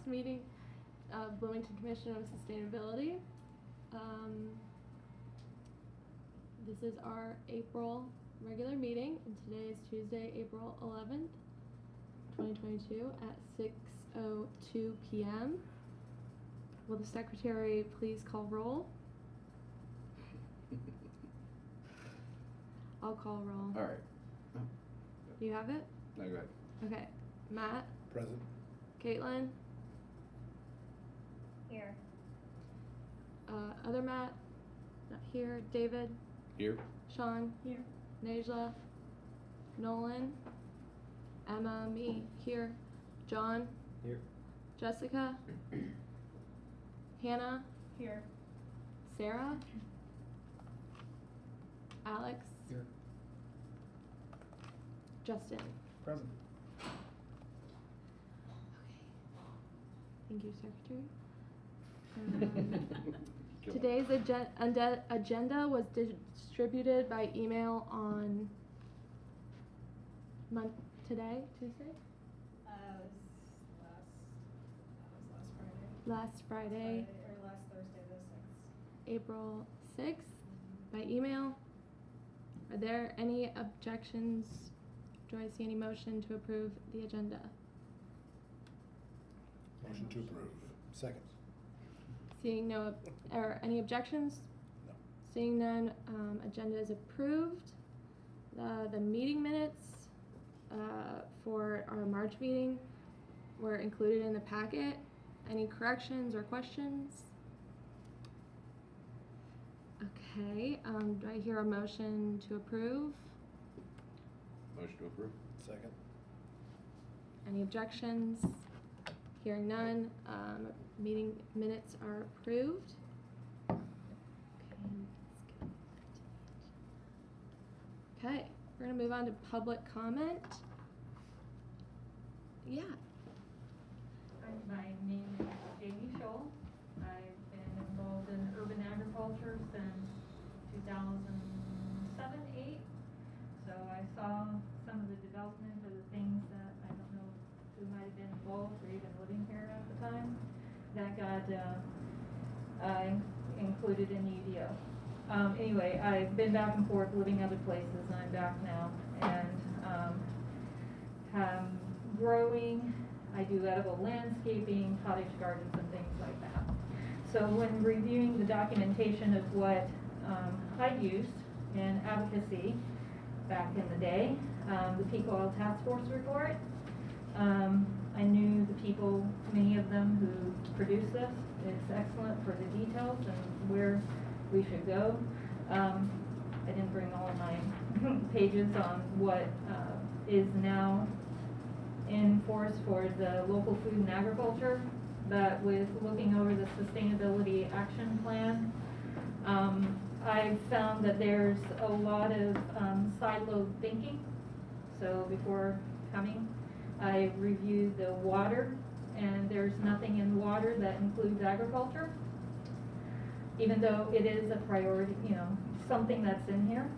last meeting of Bloomington Commission on Sustainability. This is our April regular meeting, and today is Tuesday, April 11th, 2022 at 6:02 p.m. Will the secretary please call roll? I'll call roll. All right. Oh. Do you have it? No, go ahead. Okay. Matt? Present. Caitlin? Here. Other Matt? Not here. David? Here. Sean? Here. Najla? Nolan? Emma? Me? Here. John? Here. Jessica? Hannah? Here. Sarah? Alex? Here. Justin? Present. Thank you, Secretary. Today's agenda was distributed by email on today, Tuesday? Last Friday. Or last Thursday, the 6th. April 6th, by email. Are there any objections? Do I see any motion to approve the agenda? Motion to approve. Second. Seeing no, or any objections? No. Seeing none, agenda is approved. The meeting minutes for our March meeting were included in the packet. Any corrections or questions? Okay, do I hear a motion to approve? Motion to approve. Second. Any objections? Hearing none, meeting minutes are approved. Okay, we're gonna move on to public comment. Yeah. My name is Jamie Scholl. I've been involved in urban agriculture since 2007-8. So I saw some of the development of the things that I don't know who might have been involved or even living here at the time that got included in the UDO. Anyway, I've been back and forth living other places. I'm back now and growing. I do edible landscaping, cottage gardens, and things like that. So when reviewing the documentation of what I used in advocacy back in the day, the Peak Oil Task Force report, I knew the people, many of them who produce this. It's excellent for the details and where we should go. I didn't bring all of my pages on what is now in force for the local food and agriculture, but with looking over the sustainability action plan, I've found that there's a lot of siloed thinking. So before coming, I reviewed the water, and there's nothing in water that includes agriculture, even though it is a priority, you know, something that's in here.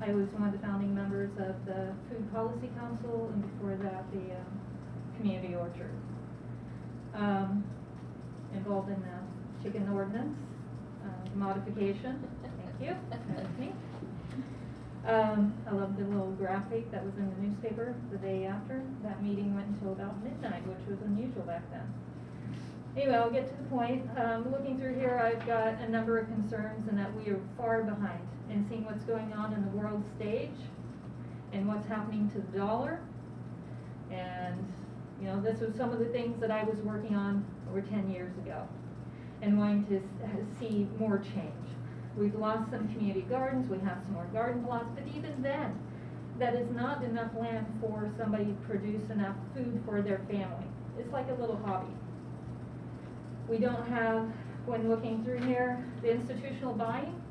I was one of the founding members of the Food Policy Council, and before that, the Community Orchard. Involved in the chicken ordinance modification. Thank you. That was me. I love the little graphic that was in the newspaper the day after. That meeting went until about midnight, which was unusual back then. Anyway, I'll get to the point. Looking through here, I've got a number of concerns and that we are far behind in seeing what's going on in the world stage and what's happening to the dollar. And, you know, this was some of the things that I was working on over 10 years ago and wanting to see more change. We've lost some community gardens, we have some more garden plots, but even then, that is not enough land for somebody to produce enough food for their family. It's like a little hobby. We don't have, when looking through here, the institutional buying.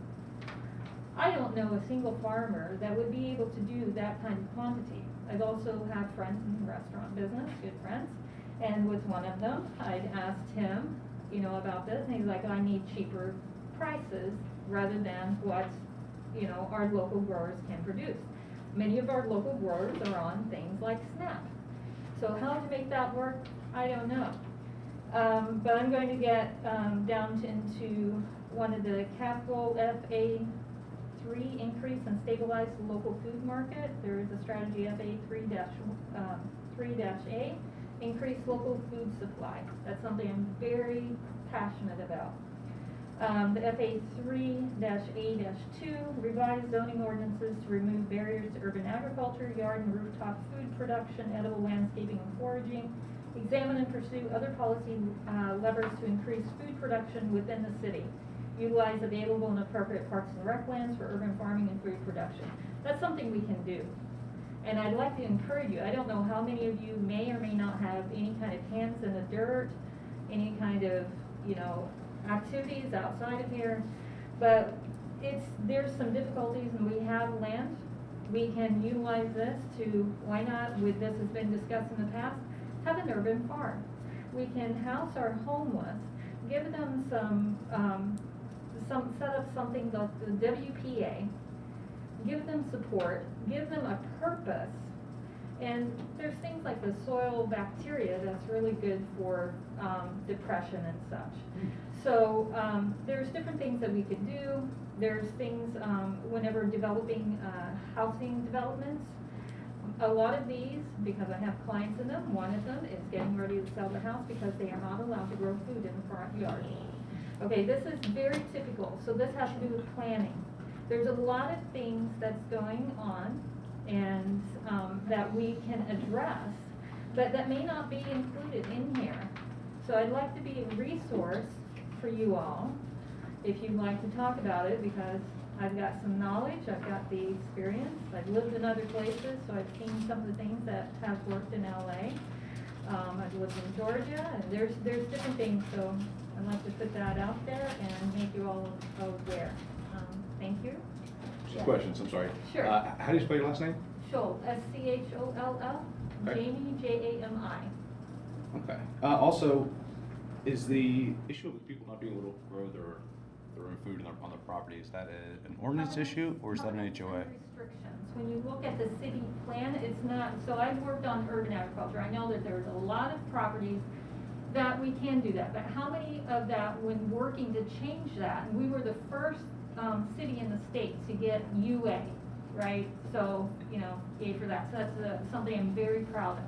I don't know a single farmer that would be able to do that kind of quantity. I've also had friends in the restaurant business, good friends, and with one of them, I'd asked him, you know, about this, and he's like, I need cheaper prices rather than what, you know, our local growers can produce. Many of our local growers are on things like SNAP. So how to make that work, I don't know. But I'm going to get down into one of the capital FA3 increase and stabilize the local food market. There is a strategy FA3-A, increase local food supply. That's something I'm very passionate about. The FA3-A-2, revise zoning ordinances to remove barriers to urban agriculture, yard and rooftop food production, edible landscaping and foraging. Examine and pursue other policy levers to increase food production within the city. Utilize available and appropriate parks and rec lands for urban farming and food production. That's something we can do. And I'd like to encourage you, I don't know how many of you may or may not have any kind of hands in the dirt, any kind of, activities outside of here, but there's some difficulties, and we have land. We can utilize this to, why not, with this has been discussed in the past, have an urban farm. We can house our homeless, give them set up something like the WPA, give them support, give them a purpose. And there's things like the soil bacteria that's really good for depression and such. So there's different things that we could do. There's things whenever developing housing developments. A lot of these, because I have clients in them, one of them is getting ready to sell their house because they are not allowed to grow food in the front yard. Okay, this is very typical. So this has to do with planning. There's a lot of things that's going on and that we can address, but that may not be included in here. So I'd like to be a resource for you all, if you'd like to talk about it, because I've got some knowledge, I've got the experience, I've lived in other places, so I've seen some of the things that have worked in LA. I've lived in Georgia, and there's different things, so I'd like to put that out there and make you all aware. Thank you. Just questions, I'm sorry. Sure. How do you spell your last name? Scholl, S-C-H-O-L-L, Okay. Jamie, J-A-M-I. Okay. Also, is the issue of people not being able to grow their own food on their property, is that an ordinance issue or is that an HOA? Restrictions. When you look at the city plan, it's not, so I've worked on urban agriculture. I know that there's a lot of properties that we can do that, but how many of that, when working to change that, and we were the first city in the state to get UA, right? So, yay for that. So that's something I'm very proud of.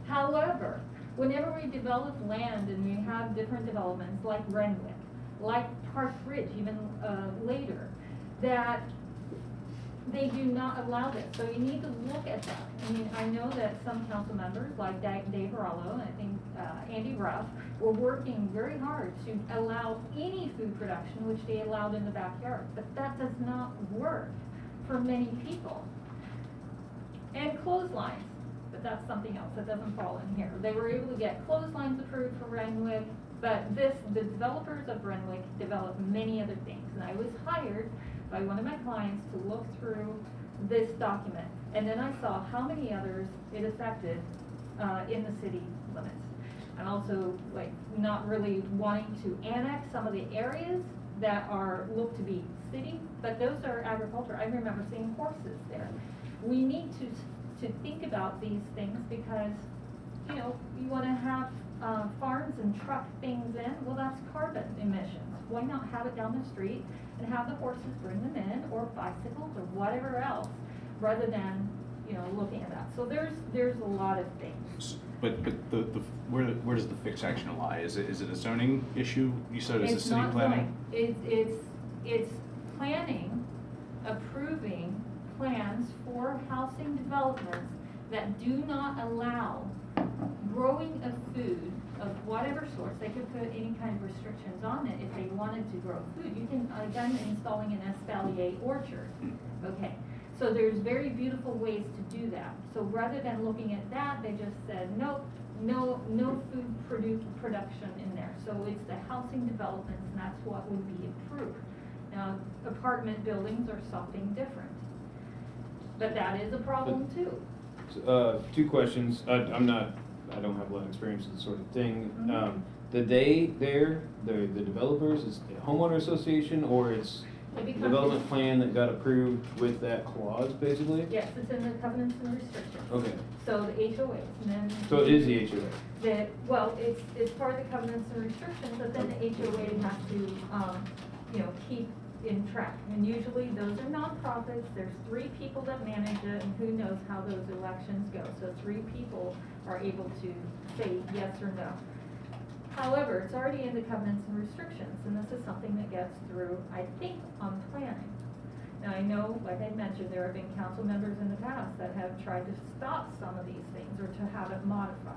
However, whenever we develop land and we have different developments like Renwick, like Park Ridge, even later, that they do not allow this. So you need to look at that. I mean, I know that some council members, like Dave Varallo, and I think Andy Ruff, were working very hard to allow any food production, which they allowed in the backyard. But that does not work for many people. And clotheslines, but that's something else that doesn't fall in here. They were able to get clotheslines approved for Renwick, but the developers of Renwick developed many other things. And I was hired by one of my clients to look through this document. And then I saw how many others it affected in the city limits. And also, like, not really wanting to annex some of the areas that look to be city, but those are agriculture. I remember seeing horses there. We need to think about these things because, you want to have farms and truck things in. Well, that's carbon emissions. Why not have it down the street and have the horses bring them in, or bicycles, or whatever else, rather than, looking at that. So there's a lot of things. But where does the fixed action lie? Is it a zoning issue? You said it's a city planning? It's planning, approving plans for housing developments that do not allow growing of food of whatever source. They could put any kind of restrictions on it if they wanted to grow food. You can, again, installing an espalier orchard. Okay, so there's very beautiful ways to do that. So rather than looking at that, they just said, nope, no food production in there. So it's the housing developments, and that's what would be approved. Now, apartment buildings are something different, but that is a problem too. Two questions. I don't have a lot of experience with this sort of thing. Mm-hmm. The developers, is it a homeowner association or it's It becomes- development plan that got approved with that clause, basically? Yes, it's in the covenants and restrictions. Okay, So the HOAs, and then. so it is the HOA? Well, it's part of the covenants and restrictions, but then the HOA has to, keep in track. And usually those are nonprofits, there's 3 people that manage it, and who knows how those elections go. So 3 people are able to say yes or no. However, it's already in the covenants and restrictions, and this is something that gets through, I think, on planning. Now, I know, like I mentioned, there have been council members in the past that have tried to stop some of these things or to have it modified.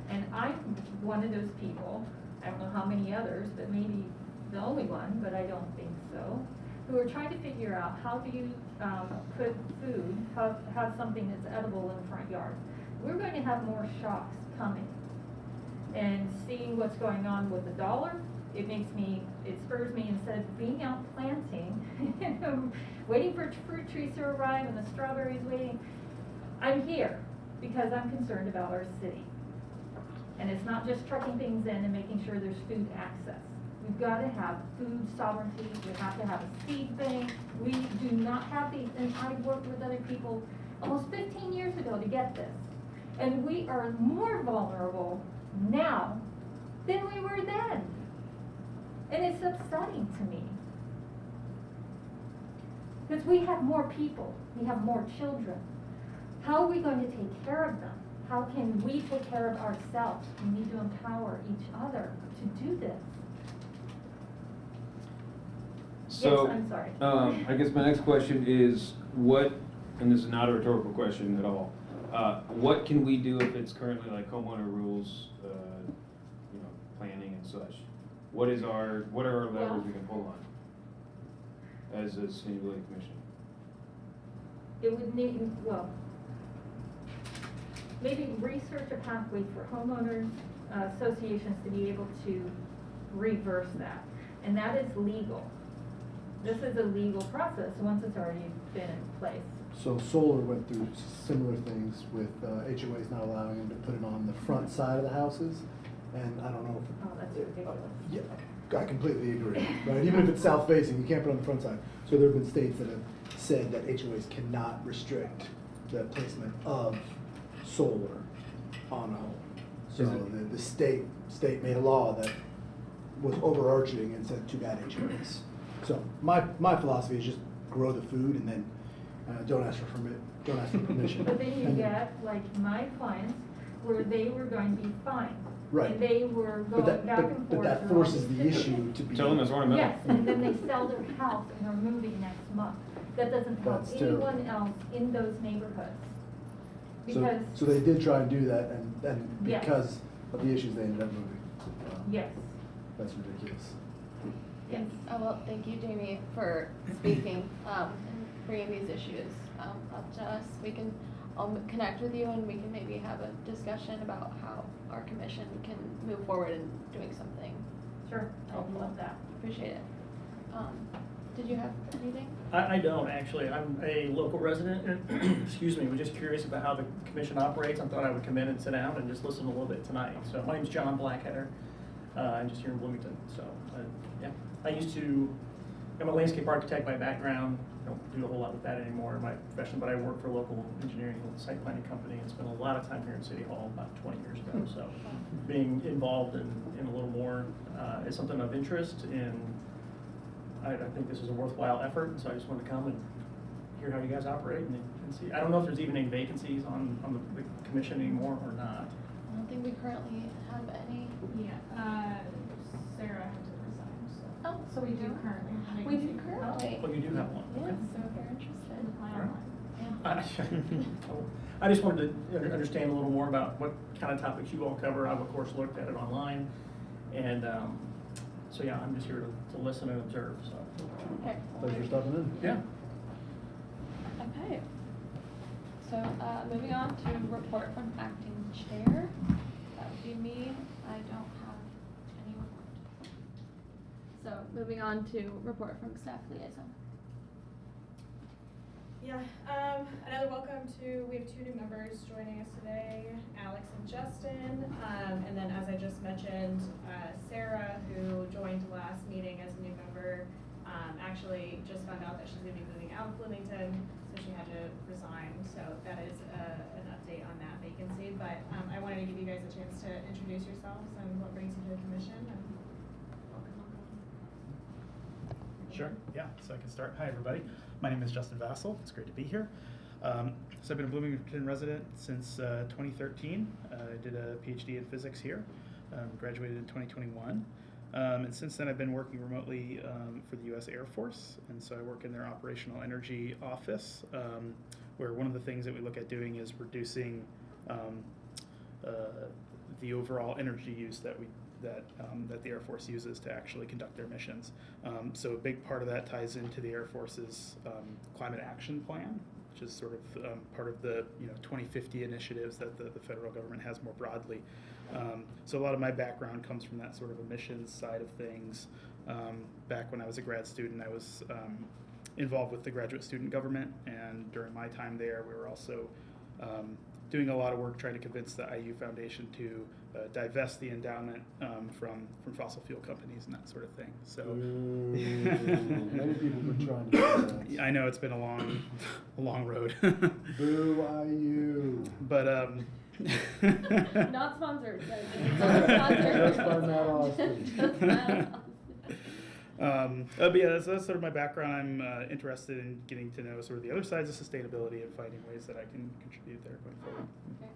And I'm one of those people, I don't know how many others, but maybe the only one, but I don't think so, who are trying to figure out how do you put food, have something that's edible in the front yard. We're going to have more shocks coming. And seeing what's going on with the dollar, it spurs me, instead of being out planting, waiting for fruit trees to arrive and the strawberries waiting, I'm here because I'm concerned about our city. And it's not just trucking things in and making sure there's food access. We've got to have food sovereignty, we have to have a seed bank. We do not have these, and I worked with other people almost 15 years ago to get this. And we are more vulnerable now than we were then. And it's upsetting to me. Because we have more people, we have more children. How are we going to take care of them? How can we take care of ourselves? We need to empower each other to do this. So, Yes, I'm sorry. I guess my next question is what, and this is not a rhetorical question at all, what can we do if it's currently like homeowner rules, planning and such? What are our levers we can pull on as a sustainability commission? It would need, maybe research a pathway for homeowners associations to be able to reverse that. And that is legal. This is a legal process once it's already been in place. So solar went through similar things with HOAs not allowing them to put it on the front side of the houses. And I don't know if. Oh, that's ridiculous. Yeah, I completely agree, right? Even if it's south facing, you can't put it on the front side. So there have been states that have said that HOAs cannot restrict the placement of solar on a home. So the state made a law that was overarching and said too bad HOAs. So my philosophy is just grow the food and then don't ask for permission. But then you And get, like my clients, where they were going to be fined. Right. And they were But going back and forth. but that and all forces these the different issue things. to be. Tell them it's ornamental. Yes, and then they sell their house and are moving next month. That doesn't help That's terrible. anyone else in those neighborhoods. So, Because, so they did try and do that, and Yes. because of the issues, they ended up moving. yes. That's ridiculous. Yes. Oh, well, thank you, Jamie, for speaking and bringing these issues up to us. I'll connect with you and we can maybe have a discussion about how our commission can move forward in doing something. Sure, I love that. Appreciate it. Did you have anything? I don't, actually. I'm a local resident, and, excuse me, was just curious about how the commission operates. I thought I would come in and sit down and just listen a little bit tonight. So my name's John Blackheader. I'm just here in Bloomington. So, yeah. I'm a landscape architect by background. Don't do a whole lot with that anymore in my profession, but I work for a local engineering and site planning company and spent a lot of time here in City Hall about 20 years ago. So being involved in a little more is something of interest, and I think this is a worthwhile effort, and so I just wanted to come and hear how you guys operate and see. I don't know if there's even any vacancies on the commission anymore or not. I don't think we currently have any. Yeah, Sarah had to resign, so. Oh, So we do currently have a We vacancy. do currently. Oh, you do have one? Yes, Okay. so if you're interested. Apply Alright. online. I just wanted to understand a little more about what kind of topics you all cover. I've of course looked at it online, and so yeah, I'm just here to listen and observe. So Okay. Thanks for stopping in. yeah. Okay. So, moving on to report from acting chair. That would be me. I don't have any report. So, moving on to report from staff liaison. Yeah, another welcome to, we have 2 new members joining us today, Alex and Justin. And then as I just mentioned, Sarah, who joined last meeting as a new member, actually just found out that she's gonna be moving out of Bloomington, so she had to resign. So that is an update on that vacancy. But I wanted to give you guys a chance to introduce yourselves and what brings you to the commission. And welcome. Sure, yeah, so I can start. Hi, everybody. My name is Justin Vassell. It's great to be here. So I've been a Bloomington resident since 2013. I did a PhD in physics here, graduated in 2021. And since then I've been working remotely for the U.S. Air Force, and so I work in their operational energy office, where one of the things that we look at doing is reducing the overall energy use that the Air Force uses to actually conduct their missions. So a big part of that ties into the Air Force's climate action plan, which is sort of part of the 2050 initiatives that the federal government has more broadly. So a lot of my background comes from that sort of emissions side of things. Back when I was a grad student, I was involved with the graduate student government, and during my time there, we were also doing a lot of work trying to convince the IU Foundation to divest the endowment from fossil fuel companies and that sort of thing. So Many people have been trying to do that. I know it's been a long road. Boo IU. But Not sponsored. Just by Matt Austin. But yeah, that's sort of my background. I'm interested in getting to know sort of the other sides of sustainability and finding ways that I can contribute there going forward. Okay.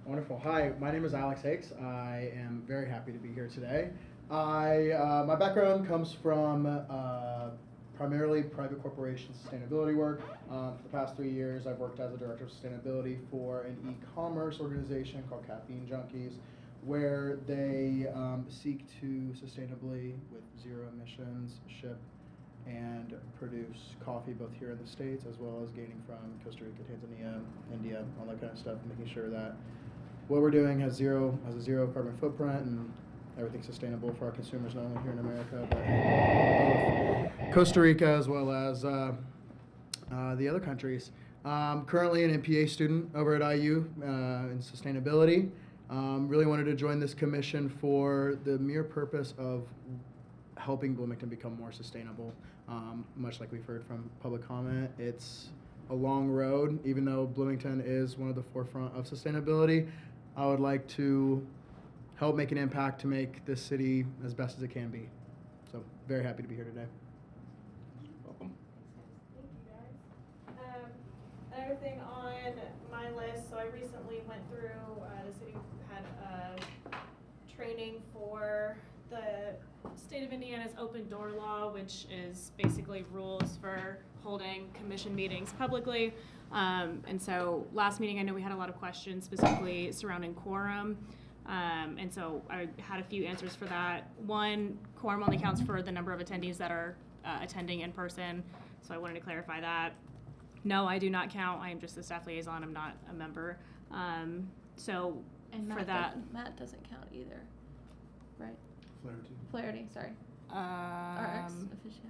Wonderful. Hi, my name is Alex Hakes. I am very happy to be here today. My background comes from primarily private corporation sustainability work. For the past 3 years, I've worked as a director of sustainability for an e-commerce organization called Caffeine Junkies, where they seek to sustainably, with zero emissions, ship and produce coffee both here in the States as well as gaining from Costa Rica, Tanzania, India, all that kind of stuff, making sure that what we're doing has a zero carbon footprint and everything's sustainable for our consumers, not only here in America, but in both Costa Rica as well as the other countries. Currently an MPA student over at IU in sustainability. Really wanted to join this commission for the mere purpose of helping Bloomington become more sustainable. Much like we've heard from public comment, it's a long road. Even though Bloomington is one of the forefront of sustainability, I would like to help make an impact to make this city as best as it can be. So very happy to be here today. Welcome. Thank you, guys. Another thing on my list, so I recently went through, the city had a training for the state of Indiana's open door law, which is basically rules for holding commission meetings publicly. And so last meeting, I know we had a lot of questions specifically surrounding quorum. And so I had a few answers for that. One, quorum only counts for the number of attendees that are attending in person. So I wanted to clarify that. No, I do not count. I am just a staff liaison. I'm not a member. So And for that, Matt doesn't count either, right? Flaherty. Flaherty, sorry. Our ex officio.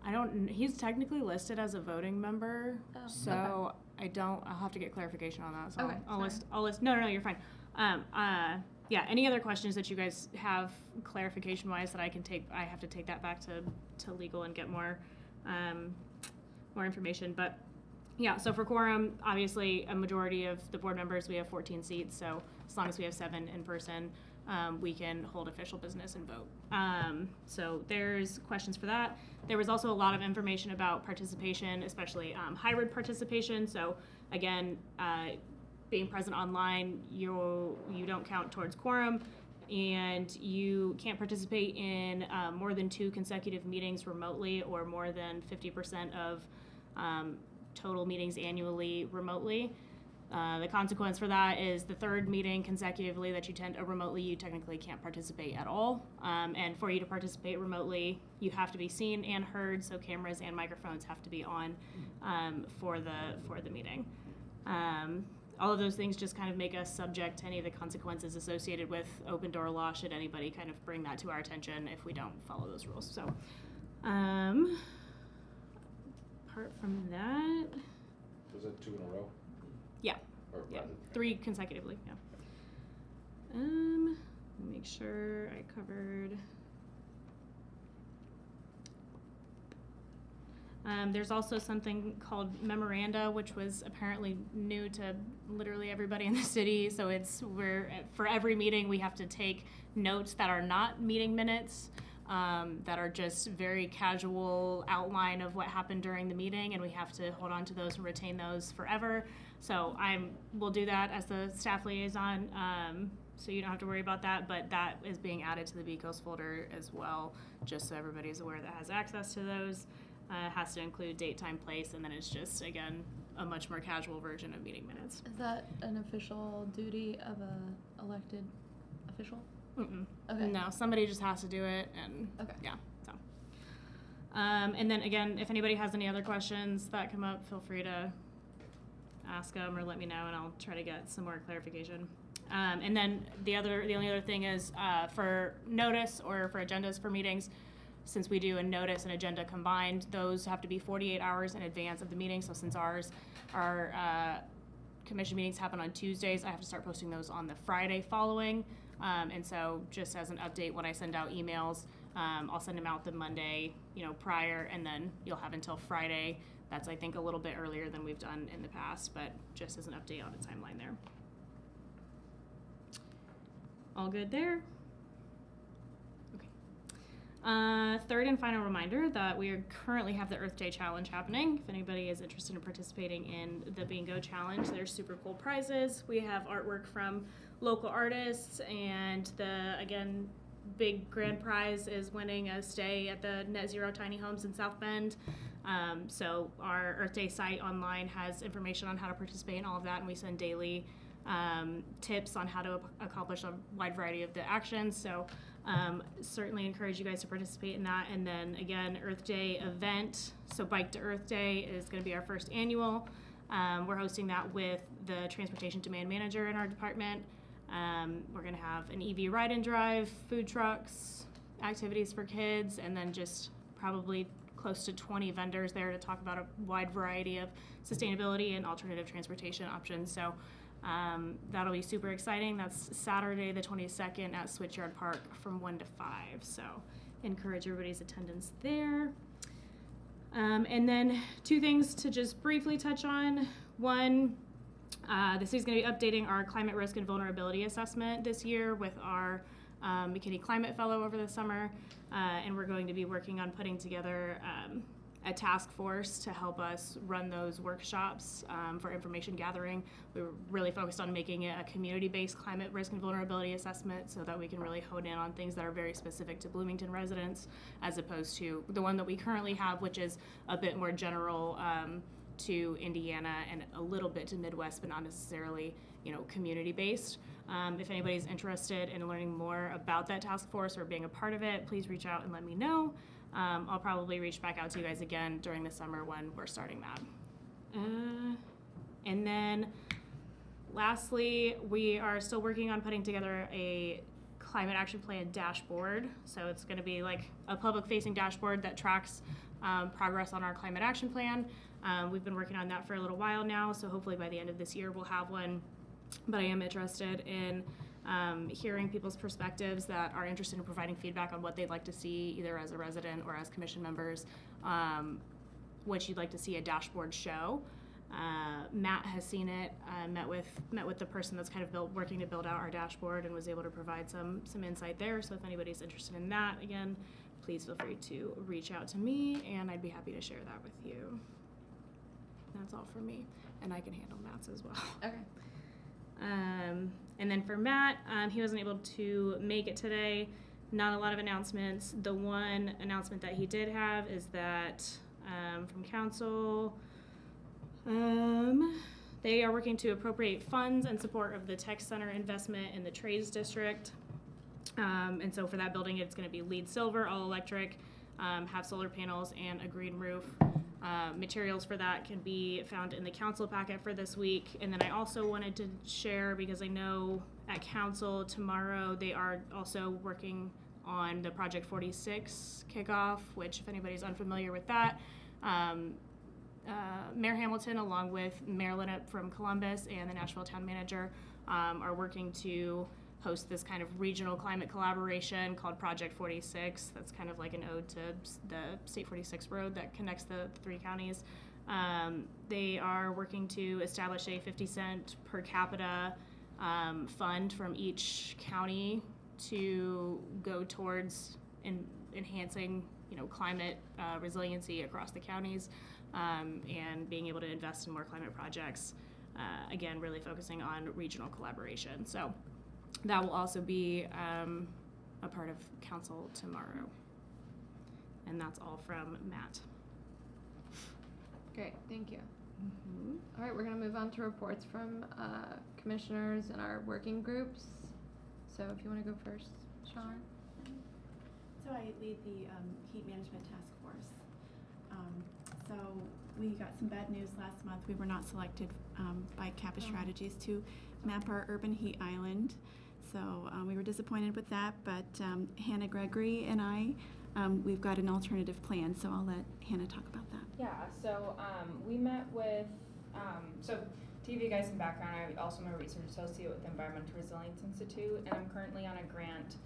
I don't. He's technically listed as a voting member, Oh, so I'll have to get clarification on that. So Okay, I'll sorry. list. No, you're fine. Yeah. Any other questions that you guys have clarification wise that I can take? I have to take that back to legal and get more information. But yeah. So for quorum, obviously a majority of the board members, we have 14 seats. So as long as we have 7 in person, we can hold official business and vote. So there's questions for that. There was also a lot of information about participation, especially hybrid participation. So again, being present online, you don't count towards quorum, and you can't participate in more than 2 consecutive meetings remotely or more than 50% of total meetings annually remotely. The consequence for that is the 3rd meeting consecutively that you attend remotely, you technically can't participate at all. And for you to participate remotely, you have to be seen and heard, so cameras and microphones have to be on for the meeting. All of those things just kind of make us subject to any of the consequences associated with open door law should anybody kind of bring that to our attention if we don't follow those rules. So, apart from that, Was it 2 in a row? yeah. Or Yeah, rather- 3 consecutively, yeah. Make sure I covered. There's also something called memoranda, which was apparently new to literally everybody in the city. So for every meeting, we have to take notes that are not meeting minutes, that are just very casual outline of what happened during the meeting, and we have to hold on to those and retain those forever. So we'll do that as the staff liaison, so you don't have to worry about that, but that is being added to the BCOS folder as well, just so everybody's aware that has access to those. It has to include date, time, place, and then it's just, again, a much more casual version of meeting minutes. Is that an official duty of a elected official? Mm-mm. Okay. No, somebody just has to do it, and Okay. yeah, so. And then again, if anybody has any other questions that come up, feel free to ask them or let me know, and I'll try to get some more clarification. And then the only other thing is for notice or for agendas for meetings, since we do a notice and agenda combined, those have to be 48 hours in advance of the meeting. So since our commission meetings happen on Tuesdays, I have to start posting those on the Friday following. And so just as an update, when I send out emails, I'll send them out the Monday, prior, and then you'll have until Friday. That's, I think, a little bit earlier than we've done in the past, but just as an update on the timeline there. All good there? Okay. Third and final reminder that we currently have the Earth Day Challenge happening. If anybody is interested in participating in the Bingo Challenge, there's super cool prizes. We have artwork from local artists, and again, big grand prize is winning a stay at the Net Zero Tiny Homes in South Bend. So our Earth Day site online has information on how to participate in all of that, and we send daily tips on how to accomplish a wide variety of the actions. So certainly encourage you guys to participate in that. And then again, Earth Day event. So Bike to Earth Day is going to be our first annual. We're hosting that with the Transportation Demand Manager in our department. We're going to have an EV ride and drive, food trucks, activities for kids, and then just probably close to 20 vendors there to talk about a wide variety of sustainability and alternative transportation options. So that'll be super exciting. That's Saturday the 22nd at Switchyard Park from 1 to 5. So encourage everybody's attendance there. And then two things to just briefly touch on. One, the city's going to be updating our climate risk and vulnerability assessment this year with our McKinney Climate Fellow over the summer. And we're going to be working on putting together a task force to help us run those workshops for information gathering. We were really focused on making it a community-based climate risk and vulnerability assessment so that we can really hone in on things that are very specific to Bloomington residents, as opposed to the one that we currently have, which is a bit more general to Indiana and a little bit to Midwest, but not necessarily, community-based. If anybody's interested in learning more about that task force or being a part of it, please reach out and let me know. I'll probably reach back out to you guys again during the summer when we're starting that. And then lastly, we are still working on putting together a climate action plan dashboard. So it's going to be like a public-facing dashboard that tracks progress on our climate action plan. We've been working on that for a little while now, so hopefully by the end of this year we'll have one. But I am interested in hearing people's perspectives that are interested in providing feedback on what they'd like to see, either as a resident or as commission members, what you'd like to see a dashboard show. Matt has seen it, met with the person that's kind of working to build out our dashboard, and was able to provide some insight there. So if anybody's interested in that, again, please feel free to reach out to me, and I'd be happy to share that with you. That's all for me, and I can handle Matt's as well. Okay. And then for Matt, he wasn't able to make it today. Not a lot of announcements. The one announcement that he did have is that from council, they are working to appropriate funds in support of the tech center investment in the trades district. And so for that building, it's going to be LEED silver, all electric, have solar panels and a green roof. Materials for that can be found in the council packet for this week. And then I also wanted to share, because I know at council tomorrow they are also working on the Project 46 kickoff, which if anybody's unfamiliar with that, Mayor Hamilton, along with Mayor Linnett from Columbus and the Nashville town manager, are working to host this kind of regional climate collaboration called Project 46. That's kind of like an ode to the State 46 road that connects the 3 counties. They are working to establish a 50-cent per capita fund from each county to go towards enhancing, climate resiliency across the counties, and being able to invest in more climate projects. Again, really focusing on regional collaboration. So that will also be a part of council tomorrow. And that's all from Matt. Great, thank you. All right, we're going to move on to reports from commissioners and our working groups. So if you want to go first, Sean. So I lead the heat management task force. So we got some bad news last month. We were not selected by Kappa Strategies to map our urban heat island. So we were disappointed with that, but Hannah Gregory and I, we've got an alternative plan. So I'll let Hannah talk about that. Yeah, so we met with, so to give you guys some background, I also am a research associate with the Environmental Resilience Institute, and I'm currently on a grant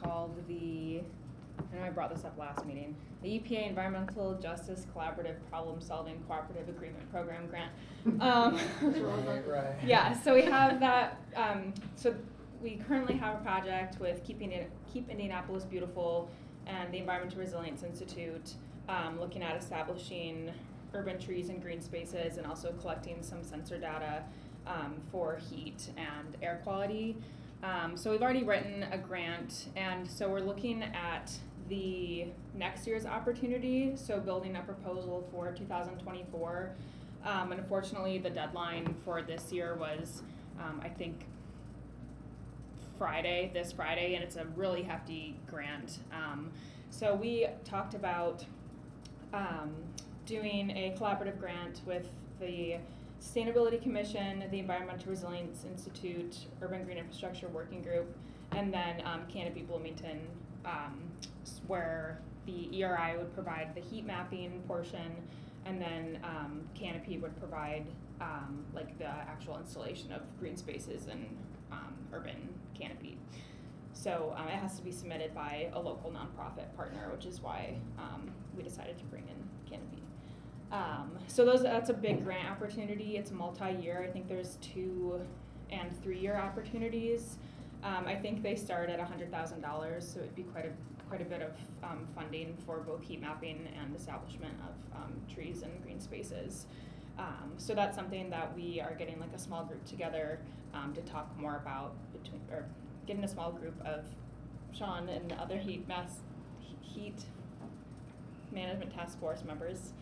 called I know I brought this up last meeting, the EPA Environmental Justice Collaborative Problem Solving Cooperative Agreement Program grant. Right. Yeah, so we have that, so we currently have a project with Keep Indianapolis Beautiful and the Environmental Resilience Institute, looking at establishing urban trees and green spaces and also collecting some sensor data for heat and air quality. So we've already written a grant, and so we're looking at the next year's opportunity, so building a proposal for 2024. And unfortunately, the deadline for this year was, I think, this Friday, and it's a really hefty grant. So we talked about doing a collaborative grant with the Sustainability Commission, the Environmental Resilience Institute, Urban Green Infrastructure Working Group, and then Canopy Bloomington, where the ERI would provide the heat mapping portion, and then Canopy would provide like the actual installation of green spaces and urban canopy. So it has to be submitted by a local nonprofit partner, which is why we decided to bring in Canopy. So that's a big grant opportunity. It's multi-year. I think there's 2 and 3 year opportunities. I think they start at $100,000, so it'd be quite a bit of funding for both heat mapping and establishment of trees and green spaces. So that's something that we are getting like a small group together to talk more about, getting a small group of Sean and the other heat management task force members,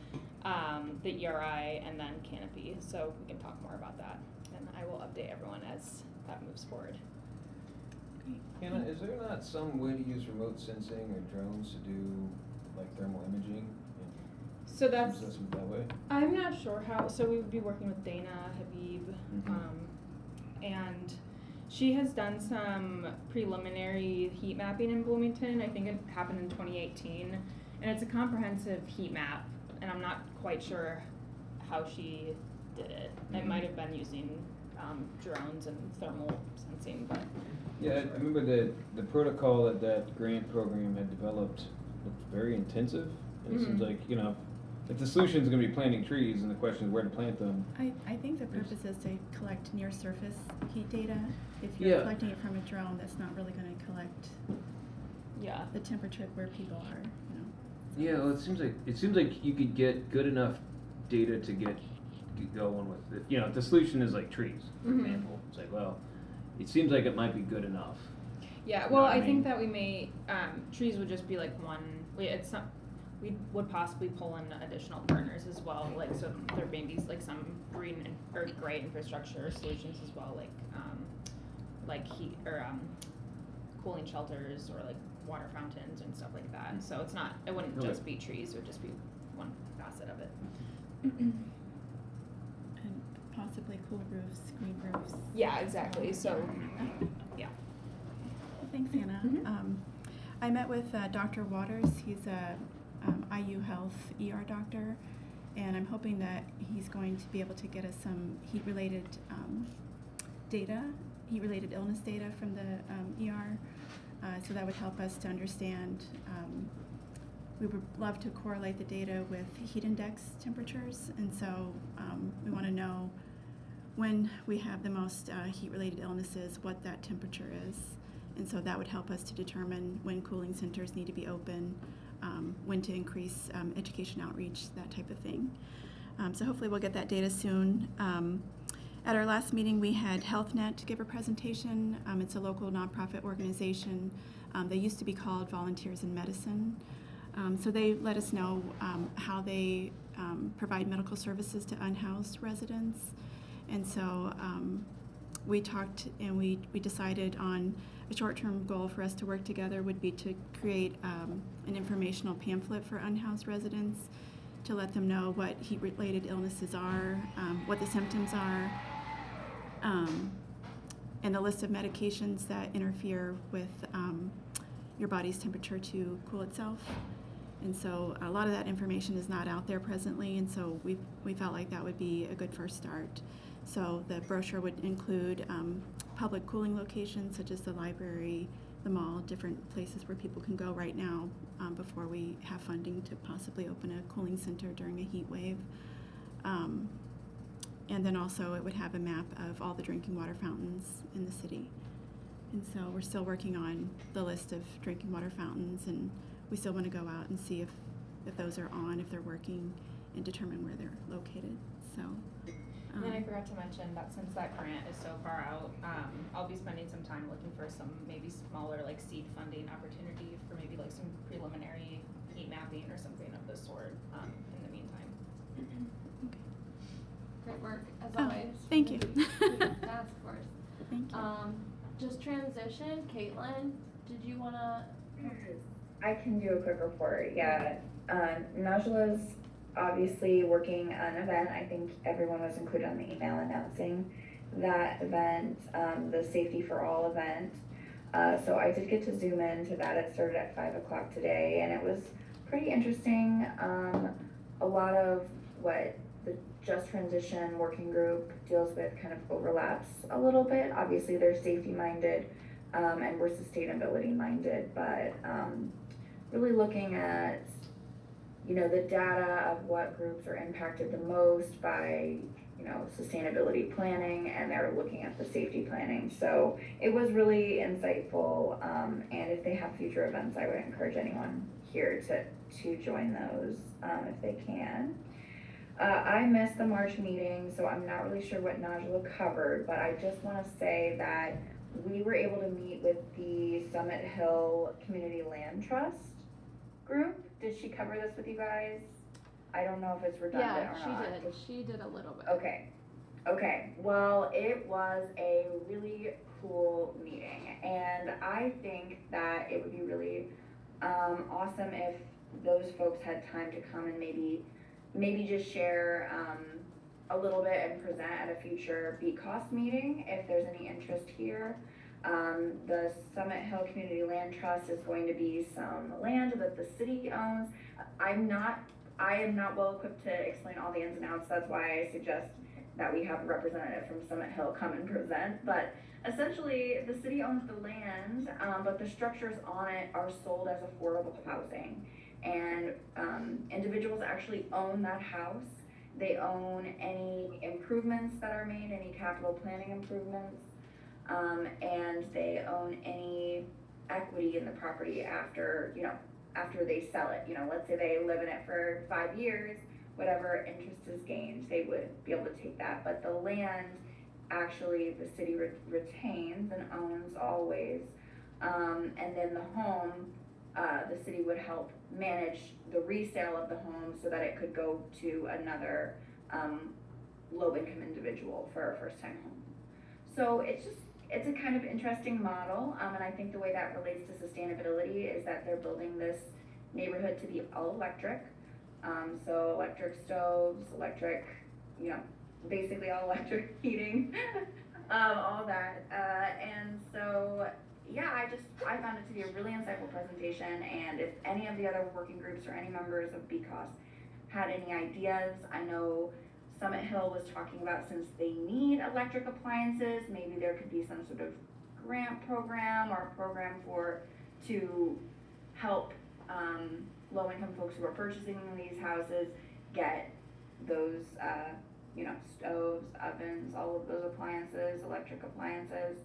the ERI, and then Canopy, so we can talk more about that, and I will update everyone as that moves forward. Hannah, is there not some way to use remote sensing or drones to do like thermal imaging? So that's, assessment that way? I'm not sure how, so we would be working with Dana Habib, and she has done some preliminary heat mapping in Bloomington. I think it happened in 2018, and it's a comprehensive heat map, and I'm not quite sure how she did it. It might have been using drones and thermal sensing, but yeah, I remember the protocol that grant program had developed looked very intensive, and it seems like, if the solution is going to be planting trees, and the question is where to plant them. I think the purpose is to collect near surface heat data. If you're collecting it from a drone, that's not really going to collect the temperature where people are. Yeah, well, it seems like you could get good enough data to get going with it. If the solution is like trees, for example. It's like, well, it seems like it might be good enough. Yeah, well, I think that we may, trees would just be like one, we would possibly pull in additional partners as well, like, so there may be like some green or gray infrastructure solutions as well, like heat or cooling shelters or like water fountains and stuff like that. So it wouldn't just be trees, it would just be one facet of it. And possibly cool roofs, green roofs. Yeah, exactly, so, yeah. Thanks, Hannah. I met with Dr. Waters. He's a IU Health ER doctor, and I'm hoping that he's going to be able to get us some heat-related data heat-related illness data from the ER. So that would help us to understand. We would love to correlate the data with heat index temperatures, and so we want to know when we have the most heat-related illnesses, what that temperature is. And so that would help us to determine when cooling centers need to be open, when to increase education outreach, that type of thing. So hopefully we'll get that data soon. At our last meeting, we had HealthNet give a presentation. It's a local nonprofit organization. They used to be called Volunteers in Medicine. So they let us know how they provide medical services to unhoused residents. And so we talked and we decided on a short-term goal for us to work together would be to create an informational pamphlet for unhoused residents to let them know what heat-related illnesses are, what the symptoms are, and the list of medications that interfere with your body's temperature to cool itself. And so a lot of that information is not out there presently, and so we felt like that would be a good first start. So the brochure would include public cooling locations such as the library, the mall, different places where people can go right now before we have funding to possibly open a cooling center during a heat wave. And then also it would have a map of all the drinking water fountains in the city. And so we're still working on the list of drinking water fountains, and we still want to go out and see if those are on, if they're working, and determine where they're located. So. And then I forgot to mention that since that grant is so far out, I'll be spending some time looking for some maybe smaller like seed funding opportunity for maybe like some preliminary heat mapping or something of this sort in the meantime. Okay. Great work, as Oh, always. thank you. Task force. Thank you. Just transition, Caitlin, did you wanna? I can do a quick report, yeah. Najla's obviously working an event. I think everyone was included on the email announcing that event, the Safety for All event. So I did get to zoom in to that. It started at 5 o'clock today, and it was pretty interesting. A lot of what the Just Transition working group deals with kind of overlaps a little bit. Obviously they're safety minded, and we're sustainability minded, but really looking at, you know, the data of what groups are impacted the most by, you know, sustainability planning, and they're looking at the safety planning. So it was really insightful, and if they have future events, I would encourage anyone here to join those if they can. I missed the March meeting, so I'm not really sure what Najla covered, but I just want to say that we were able to meet with the Summit Hill Community Land Trust group. Did she cover this with you guys? I don't know if it's redundant or not. Yeah, she did a little bit. Okay. Well, it was a really cool meeting, and I think that it would be really awesome if those folks had time to come and maybe just share a little bit and present at a future Beat Cost meeting if there's any interest here. The Summit Hill Community Land Trust is going to be some land that the city owns. I am not well equipped to explain all the ins and outs. That's why I suggest that we have a representative from Summit Hill come and present. But essentially, the city owns the land, but the structures on it are sold as affordable housing. And individuals actually own that house. They own any improvements that are made, any capital planning improvements. And they own any equity in the property after they sell it. You know, let's say they live in it for 5 years, whatever interest is gained, they would be able to take that. But the land, actually, the city retains and owns always. And then the home, the city would help manage the resale of the home so that it could go to another low-income individual for a first-time home. So it's a kind of interesting model, and I think the way that relates to sustainability is that they're building this neighborhood to be all electric. So electric stoves, basically all electric heating, all that. And so, yeah, I found it to be a really insightful presentation, and if any of the other working groups or any members of BCOS had any ideas, I know Summit Hill was talking about, since they need electric appliances, maybe there could be some sort of grant program or program to help low-income folks who are purchasing these houses get those, stoves, ovens, all of those appliances, electric appliances,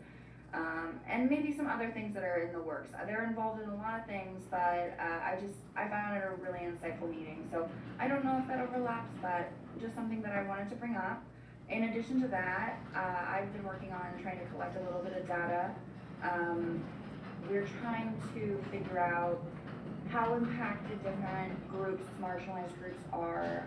and maybe some other things that are in the works. They're involved in a lot of things, but I found it a really insightful meeting. So I don't know if that overlaps, but just something that I wanted to bring up. In addition to that, I've been working on trying to collect a little bit of data. We're trying to figure out how impacted different groups, marginalized groups are,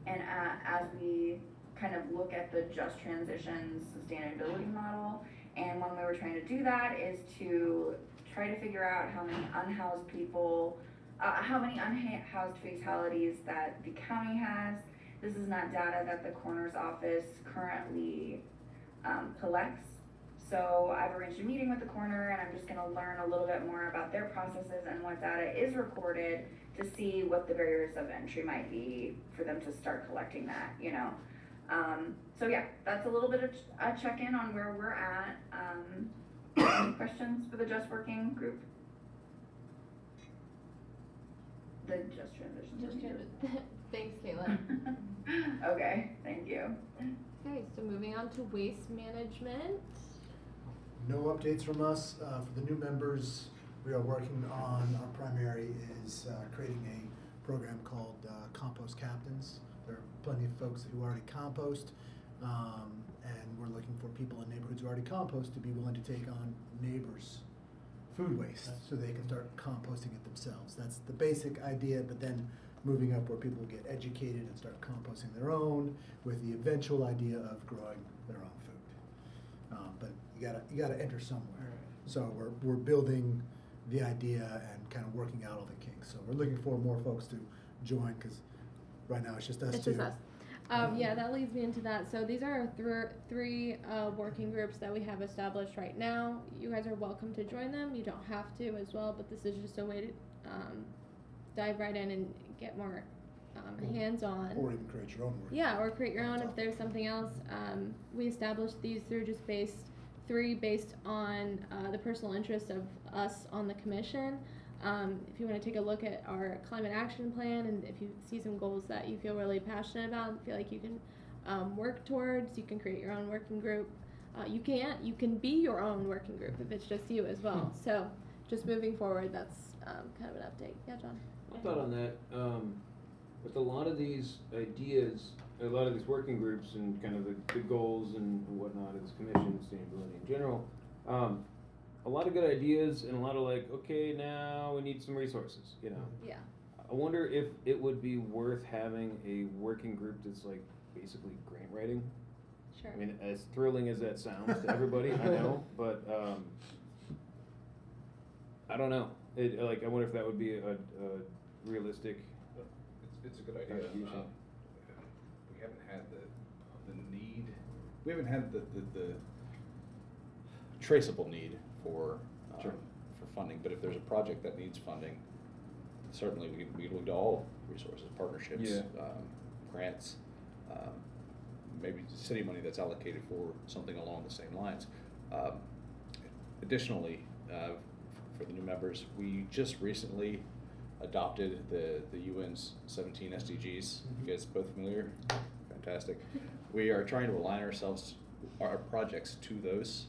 and as we kind of look at the Just Transition sustainability model. And one way we're trying to do that is to try to figure out how many unhoused people, how many unhoused fatalities that the county has. This is not data that the coroner's office currently collects. So I've arranged a meeting with the coroner, and I'm just gonna learn a little bit more about their processes and what data is recorded to see what the barriers of entry might be for them to start collecting that, So yeah, that's a little bit of a check-in on where we're at. Any questions for the Just Working group? The Just Transition. Thanks, Caitlin. Okay, thank you. Okay, so moving on to waste management. No updates from us. For the new members, we are working on, our primary is creating a program called Compost Captains. There are plenty of folks who already compost, and we're looking for people in neighborhoods who already compost to be willing to take on neighbors' food waste so they can start composting it themselves. That's the basic idea, but then moving up where people get educated and start composting their own, with the eventual idea of growing their own food. But you gotta enter somewhere. So we're building the idea and kind of working out all the kinks. So we're looking for more folks to join, because right now it's just us It's two. just us. Yeah, that leads me into that. So these are our three working groups that we have established right now. You guys are welcome to join them. You don't have to as well, but this is just a way to dive right in and get more hands-on. Or even create your own work. Yeah, or create your own if there's something else. We established these through just based on the personal interest of us on the commission. If you want to take a look at our climate action plan, and if you see some goals that you feel really passionate about and feel like you can work towards, you can create your own working group. You can be your own working group if it's just you as well. So just moving forward, that's kind of an update. Yeah, John? I thought on that, with a lot of these ideas, a lot of these working groups and kind of the goals and whatnot of this commission, sustainability in general, a lot of good ideas and a lot of okay, now we need some resources, Yeah. I wonder if it would be worth having a working group that's basically grant writing. Sure. I mean, as thrilling as that sounds to everybody, I know, but I don't know. I wonder if that would be a realistic. It's a good idea. contribution. We haven't had the need. We haven't had the traceable need for Sure. for funding. But if there's a project that needs funding, certainly we look to all resources, partnerships, Yeah. grants, maybe city money that's allocated for something along the same lines. Additionally, for the new members, we just recently adopted the UN's 17 SDGs. You guys both familiar? Fantastic. We are trying to align our projects to those,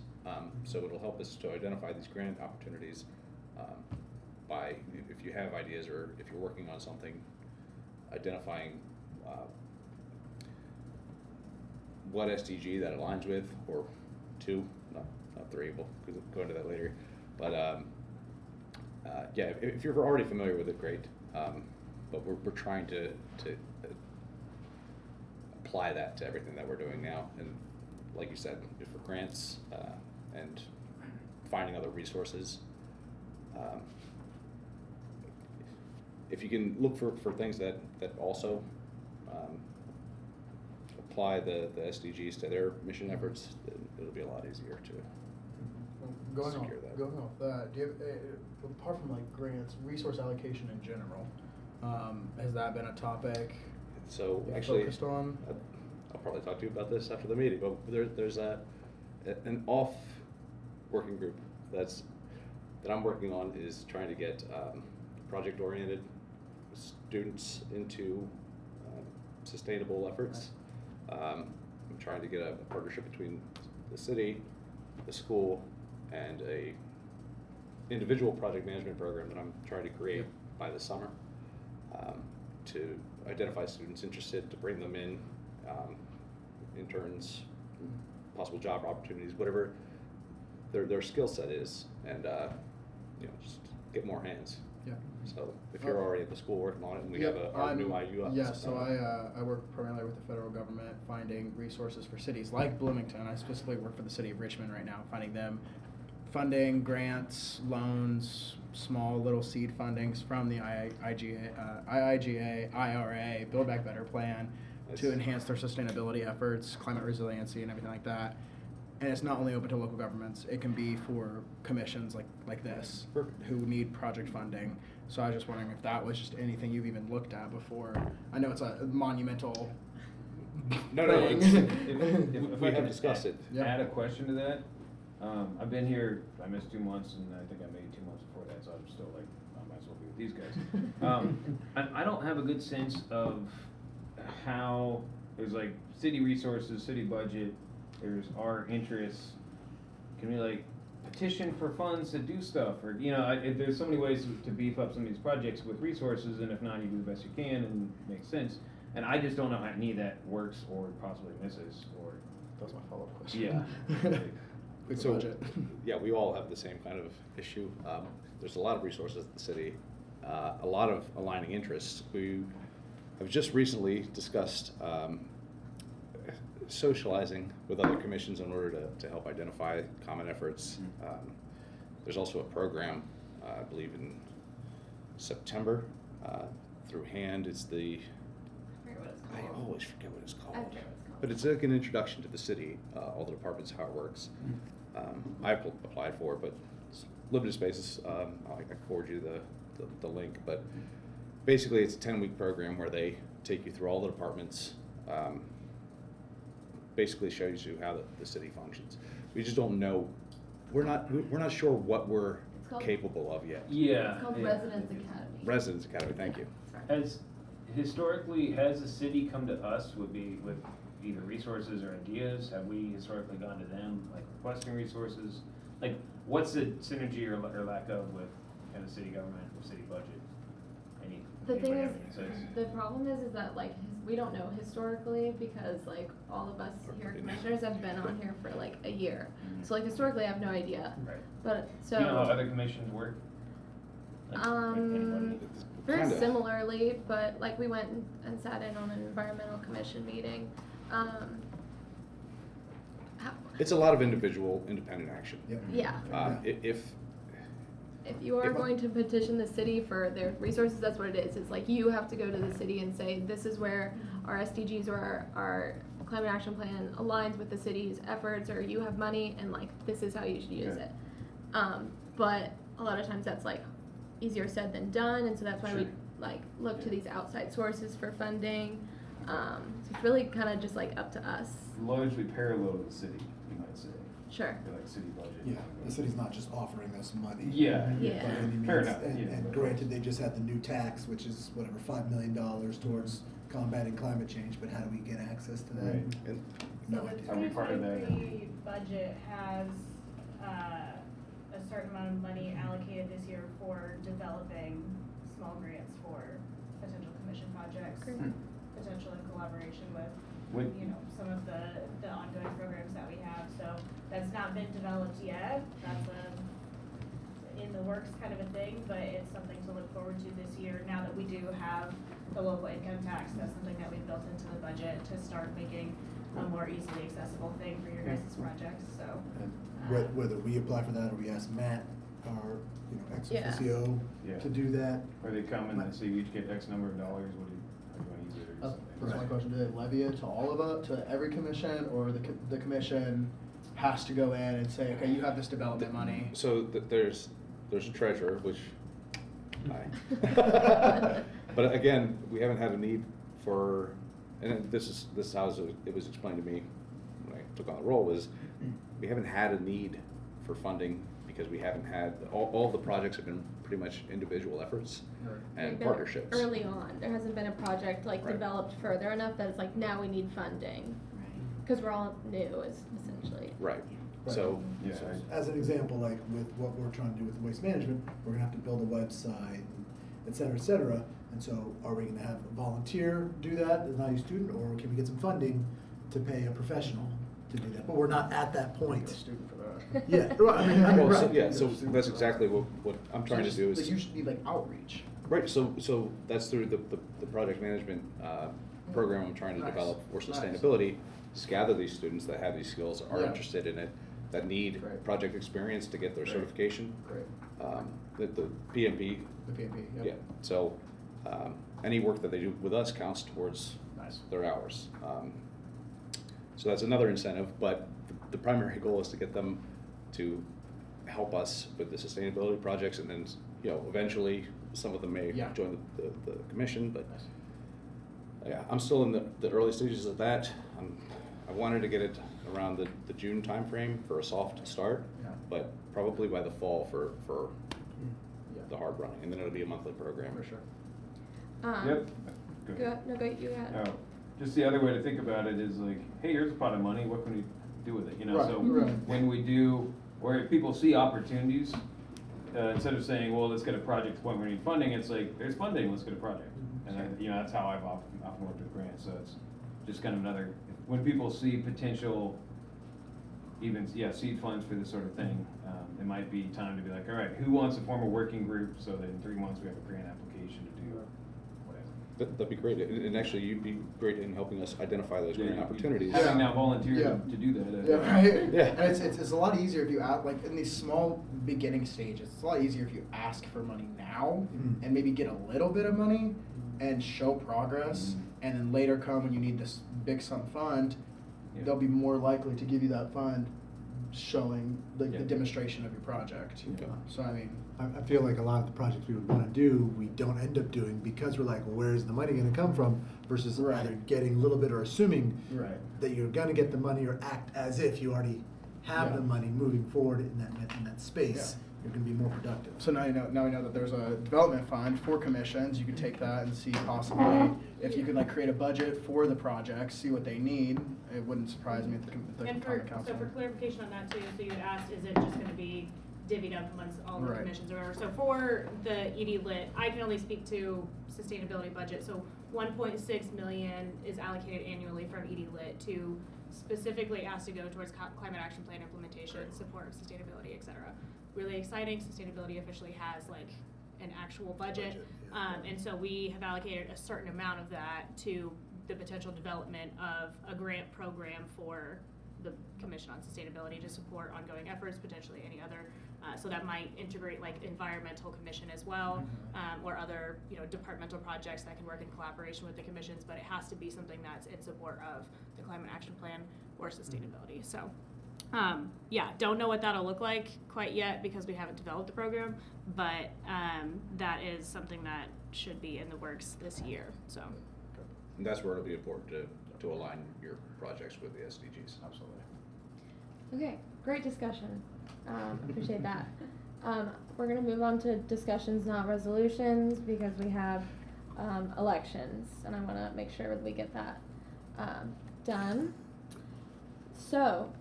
so it'll help us to identify these grant opportunities by, if you have ideas or if you're working on something, identifying what SDG that aligns with, or two, not three, we'll go into that later. But yeah, if you're already familiar with it, great. But we're trying to apply that to everything that we're doing now. And like you said, for grants and finding other resources, if you can look for things that also apply the SDGs to their mission efforts, then it'll be a lot easier to secure that. Going off that, do you have, apart from grants, resource allocation in general, has that been a topic? So actually, focused on? I'll probably talk to you about this after the meeting, but there's an off working group that I'm working on is trying to get project-oriented students into sustainable efforts. I'm trying to get a partnership between the city, the school, and a individual project management program that I'm trying to create by the summer to identify students interested, to bring them in, interns, possible job opportunities, whatever their skill set is, and just get more hands. Yeah. So if you're already at the school working on it, and we have our new IU up. Yeah, so I work primarily with the federal government, finding resources for cities like Bloomington. I specifically work for the city of Richmond right now, finding them funding, grants, loans, small little seed fundings from the IIGA, IRA, Build Back Better plan to enhance their sustainability efforts, climate resiliency, and everything like that. And it's not only open to local governments, it can be for commissions like this who need project funding. So I was just wondering if that was just anything you've even looked at before. I know it's a monumental No, thing. If we I have can discussed it. add a question to that. I've been here, I missed 2 months, and I think I made 2 months before that, so I'm still like, I might as well be with these guys. I don't have a good sense of how, there's like city resources, city budget, there's our interests. Can we like petition for funds to do stuff, or there's so many ways to beef up some of these projects with resources, and if not, you do the best you can and makes sense. And I just don't know how any of that works or possibly misses, or That's my follow-up question. yeah. Big So, budget. yeah, we all have the same kind of issue. There's a lot of resources at the city, a lot of aligning interests. We have just recently discussed socializing with other commissions in order to help identify common efforts. There's also a program, I believe in September, through HAND. It's the, I always forget what it's called. I forget what it's called. But it's like an introduction to the city, all the departments, how it works. I applied for it, but it's limited spaces. I can forward you the link, but basically it's a 10-week program where they take you through all the departments, basically shows you how the city functions. We just don't know, we're not sure what we're capable of yet. Yeah. It's called Residence Academy. Residence Academy, thank you. Sorry. Has the city come to us with either resources or ideas? Have we historically gone to them, like requesting resources? Like, what's the synergy or lack of with kind of city government or city budget? The thing anybody is, have any insights? the problem is that like we don't know historically, because like all of us here commissioners have been on here for like a year. Mhm. So like historically I have no idea. Right. But so Do you know how other commissions work? Like, anybody? very Kinda. similarly, but like we went and sat in on an environmental commission meeting. It's a lot of individual, independent action. Yep. Yeah. If you are If- going to petition the city for their resources, that's what it is. It's like you have to go to the city and say, this is where our SDGs or our climate action plan aligns with the city's efforts, or you have money and like this is how you should use Okay. it. But a lot of times that's like easier said than done, and so that's why we Sure. like look to these outside sources for funding. So it's really kind of just like up to us. Largely parallel to the city, you might say. Sure. The, like city budget. Yeah, the city's not just offering us money. Yeah. Yeah. By any Fair means. enough, And, yeah. and granted, they just had the new tax, which is whatever, $5 million towards combating climate change, but how do we get access to that? Right. And No So idea. the Are we part of that? 2023 budget has a certain amount of money allocated this year for developing small grants for potential commission projects, Great. potential in collaboration with, Would- some of the ongoing programs that we have. So that's not been developed yet. That's in the works kind of a thing, but it's something to look forward to this year. Now that we do have the local income tax, that's something that we've built into the budget to start making a more easily accessible thing for your guys' projects, so. And whether we apply for that or we ask Matt, our, ex Yeah. officio, Yeah. to do that. Or they come and they say you each get X number of dollars, how do you want to use it or something? That's my question. Do they levy it to all of it, to every commission, or the commission has to go in and say, okay, you have this development money? so there's a treasurer, which, hi. But again, we haven't had a need for, and this is how it was explained to me when I took on the role, was we haven't had a need for funding because we haven't had, all the projects have been pretty much individual efforts and They've been partnerships. Early on, there hasn't been a project like Right. developed further enough that it's like, now we need funding. Because we're all new, essentially. Right, Right. so. Yeah, so- As an example, like with what we're trying to do with waste management, we're gonna have to build a website, et cetera, et cetera. And so are we gonna have a volunteer do that, as not a student, or can we get some funding to pay a professional to do that? But we're not at that point. Student for that. Yeah, right, I mean, Well, so, right. yeah, so that's exactly what I'm trying to do Like is. you should need like outreach. Right, so that's through the project management program I'm trying to Nice. develop for Nice. sustainability, is gather these students that have these skills, are Yeah. interested in it, that need Great. project experience to get their Great. certification. Great. The PMP, The PMP, yep. yeah, so any work that they do with us counts towards Nice. their hours. So that's another incentive, but the primary goal is to get them to help us with the sustainability projects, and then, eventually, some of them may Yeah. join the commission, but Nice. yeah, I'm still in the early stages of that. I wanted to get it around the June timeframe for a soft start, Yeah. but probably by the fall for Yeah. the hard running, and then it'll be a monthly program. For sure. Yep. You got Oh, just the other way to think about it is like, hey, here's a pot of money, what can we do with it, Right, so right. when we do, or if people see opportunities, instead of saying, well, let's get a project to the point where we need funding, it's like, there's funding, let's get a project. And that's how I've often worked with grants, so it's just kind of another, when people see potential, even, seed funds for this sort of thing, it might be time to be like, all right, who wants to form a working group, so that in 3 months we have a grant application to do whatever. That'd be great, and actually, you'd be great in helping us identify those grant opportunities. Having now volunteered Yeah. to do that. Yeah, right. Yeah. And it's a lot easier if you ask, like in these small beginning stages, it's a lot easier if you ask for money now Mhm. and maybe get a little bit of money and show progress, and then later come when you need this big sum fund, Yeah. they'll be more likely to give you that fund showing the Yeah. demonstration of your project. Yeah. So I mean, I feel like a lot of the projects we would wanna do, we don't end up doing because we're like, well, where's the money gonna come from? Versus Right. either getting a little bit or assuming right. that you're gonna get the money, or act as if you already have Yeah. the money moving forward in that space. You're gonna be more productive. So now we know that there's a development fund for commissions. You can take that and see possibly if you could like create a budget for the project, see what they need. It wouldn't surprise me if the And common so council. for clarification on that too, so you had asked, is it just gonna be divvied up amongst all the Right. commissions or whatever? So for the ED Lit, I can only speak to sustainability budget, so 1.6 million is allocated annually from ED Lit to specifically asked to go towards climate action plan implementation, support of sustainability, et cetera. Really exciting, sustainability officially has like an actual budget. And so we have allocated a certain amount of that to the potential development of a grant program for the Commission on Sustainability to support ongoing efforts, potentially any other. So that might integrate like environmental commission as well, or other, departmental projects that can work in collaboration with the commissions, but it has to be something that's in support of the climate action plan or sustainability. So, don't know what that'll look like quite yet because we haven't developed the program, but that is something that should be in the works this year, so. And that's where it'll be important to align your projects with the SDGs. Absolutely. Okay, great discussion. Appreciate that. We're gonna move on to discussions, not resolutions, because we have elections, and I wanna make sure that we get that done. So,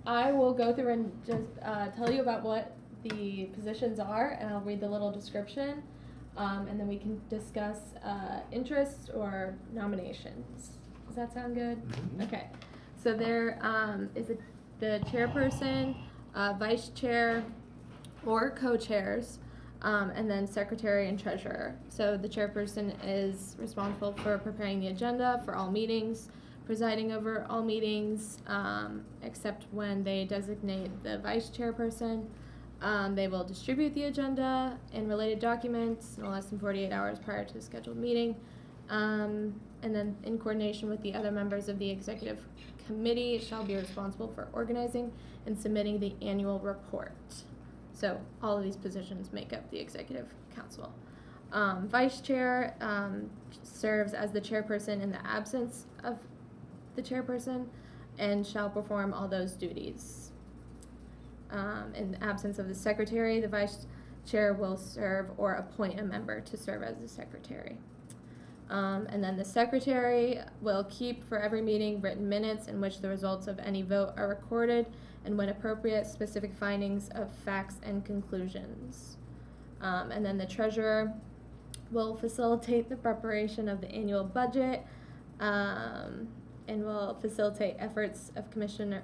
I will go through and just tell you about what the positions are, and I'll read the little description, and then we can discuss interests or nominations. Does that sound good? Mhm. Okay. So there is the chairperson, vice chair, or co-chairs, and then secretary and treasurer. So the chairperson is responsible for preparing the agenda for all meetings, presiding over all meetings, except when they designate the vice chairperson. They will distribute the agenda and related documents no less than 48 hours prior to the scheduled meeting. And then in coordination with the other members of the executive committee, shall be responsible for organizing and submitting the annual report. So all of these positions make up the executive council. Vice chair serves as the chairperson in the absence of the chairperson and shall perform all those duties. In the absence of the secretary, the vice chair will serve or appoint a member to serve as the secretary. And then the secretary will keep for every meeting written minutes in which the results of any vote are recorded and, when appropriate, specific findings of facts and conclusions. And then the treasurer will facilitate the preparation of the annual budget and will facilitate efforts of commission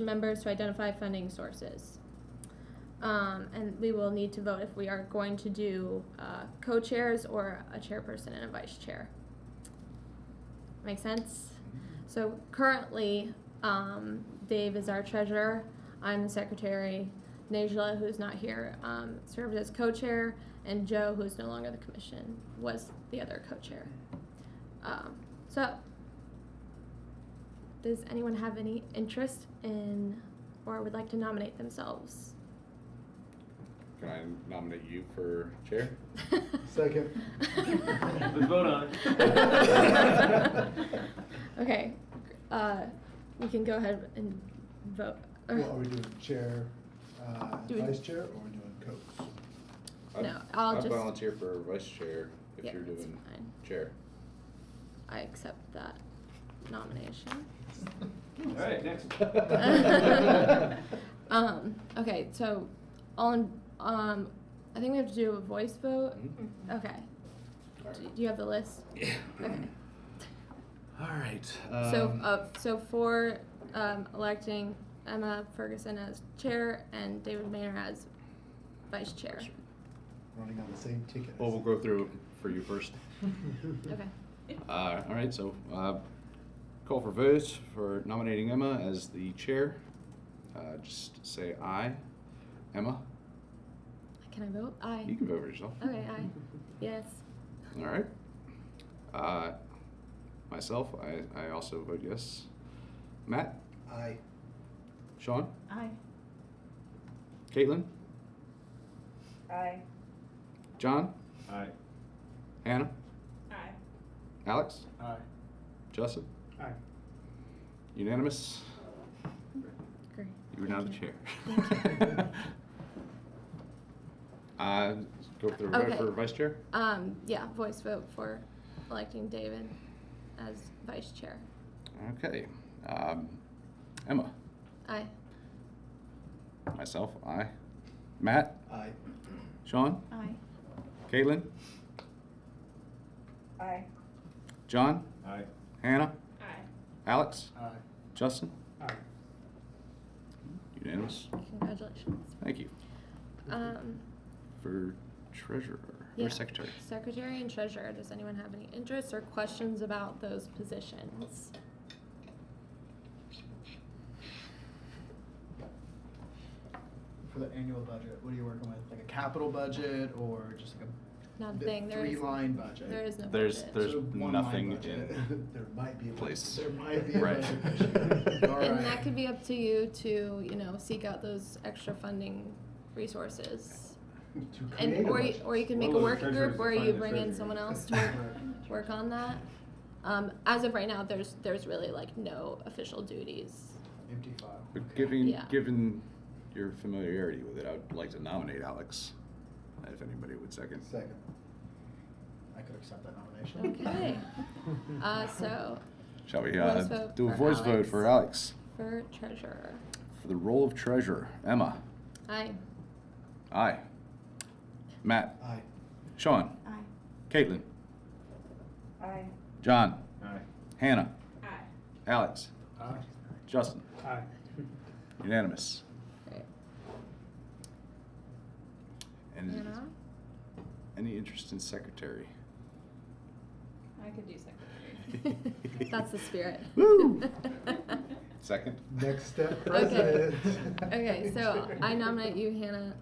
members to identify funding sources. And we will need to vote if we are going to do co-chairs or a chairperson and a vice chair. Make sense? So currently, Dave is our treasurer. I'm the secretary. Najla, who's not here, serves as co-chair, and Joe, who's no longer the commission, was the other co-chair. So, does anyone have any interest in or would like to nominate themselves? Can I nominate you for chair? Second. Let's vote on it. Okay, we can go ahead and vote. Well, are we doing chair, Do we- vice chair, or are we doing coach? No, I'll I'd just- volunteer for vice chair if Yeah, you're that's doing fine. chair. I accept that nomination. All right, next. Okay, so all in, I think we have to do a voice vote. Mhm. Okay. Do you have the list? Yeah. Okay. All right. So for electing Emma Ferguson as chair and David Maynor as vice chair. Running on the same ticket. Well, we'll go through for you first. Okay. All right, so call for votes for nominating Emma as the chair. Just say aye. Emma, Can I vote? Aye. you can vote for yourself. Okay, aye. Yes. All right. Myself, I also vote yes. Matt? Aye. Sean? Aye. Caitlin? Aye. John? Aye. Hannah? Aye. Alex? Aye. Justin? Aye. Unanimous? Great. You are now the Thank chair. Thank Go through vote Okay. for vice chair? Yeah, voice vote for electing David as vice chair. Okay. Emma? Aye. Myself, aye. Matt? Aye. Sean? Aye. Caitlin? Aye. John? Aye. Hannah? Aye. Alex? Aye. Justin? Aye. Unanimous? Congratulations. Thank you. For treasurer Yeah. or secretary? Secretary and treasurer. Does anyone have any interest or questions about those positions? For the annual budget, what are you working with? Like a capital budget or just like Not a thing. There is three-line budget? There is no There's budget. there's So one-line nothing budget. in There might be a place. There might be a Right. budget. All And right. that could be up to you to, seek out those extra funding resources. To And create a or you, budget. or you can make Well, a the working treasurer's group where defined you as bring in treasurer. someone else to work on that. As of right now, there's really like no official duties. Empty file. But Okay. Yeah. given your familiarity with it, I would like to nominate Alex, if anybody would second. Second. I could accept that nomination. Okay. So Shall we Voice vote do a for voice vote Alex. for Alex? for treasurer. For the role of treasurer, Emma? Aye. Aye. Matt? Aye. Sean? Aye. Caitlin? Aye. John? Aye. Hannah? Aye. Alex? Aye. Justin? Aye. Unanimous. Great. And Hannah? any interest in secretary? I could do secretary. That's the spirit. Woo! Second? Next step, Okay. president. Okay, so I nominate you, Hannah,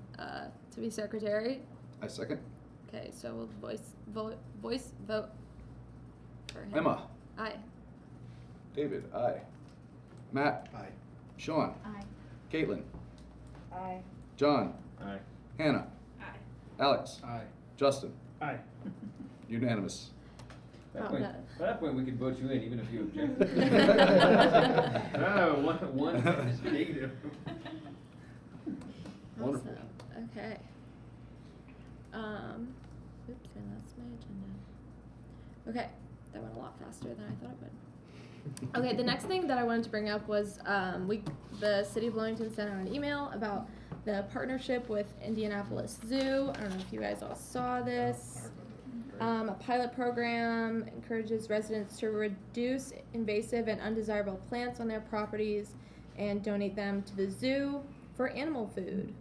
to be secretary. I second. Okay, so we'll voice vote for him. Emma? Aye. David? Aye. Matt? Aye. Sean? Aye. Caitlin? Aye. John? Aye. Hannah? Aye. Alex? Aye. Justin? Aye. Unanimous. At that Oh, point, that- at that point, we could vote you in, even if you object. Oh, one negative. Wonderful. Awesome. Okay. Oops, I lost my agenda. Okay, that went a lot faster than I thought it would. Okay, the next thing that I wanted to bring up was the city of Bloomington sent out an email about the partnership with Indianapolis Zoo. I don't know if you guys all saw this. A pilot program encourages residents to reduce invasive and undesirable plants on their properties and donate them to the zoo for animal food.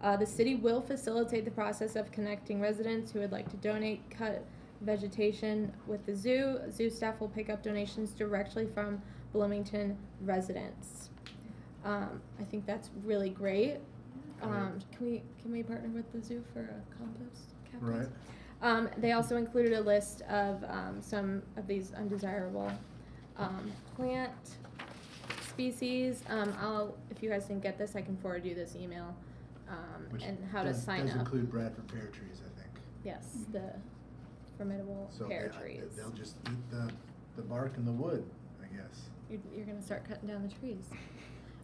The city will facilitate the process of connecting residents who would like to donate cut vegetation with the zoo. Zoo staff will pick up donations directly from Bloomington residents. I think that's really great. Can we partner with the zoo for a compost cafe? Right. They also included a list of some of these undesirable plant species. If you guys didn't get this, I can forward you this email Which and how to sign does up. include Bradford pear trees, I think. Yes, the formidable So pear trees. they'll just eat the bark and the wood, I guess. You're gonna start cutting down the trees.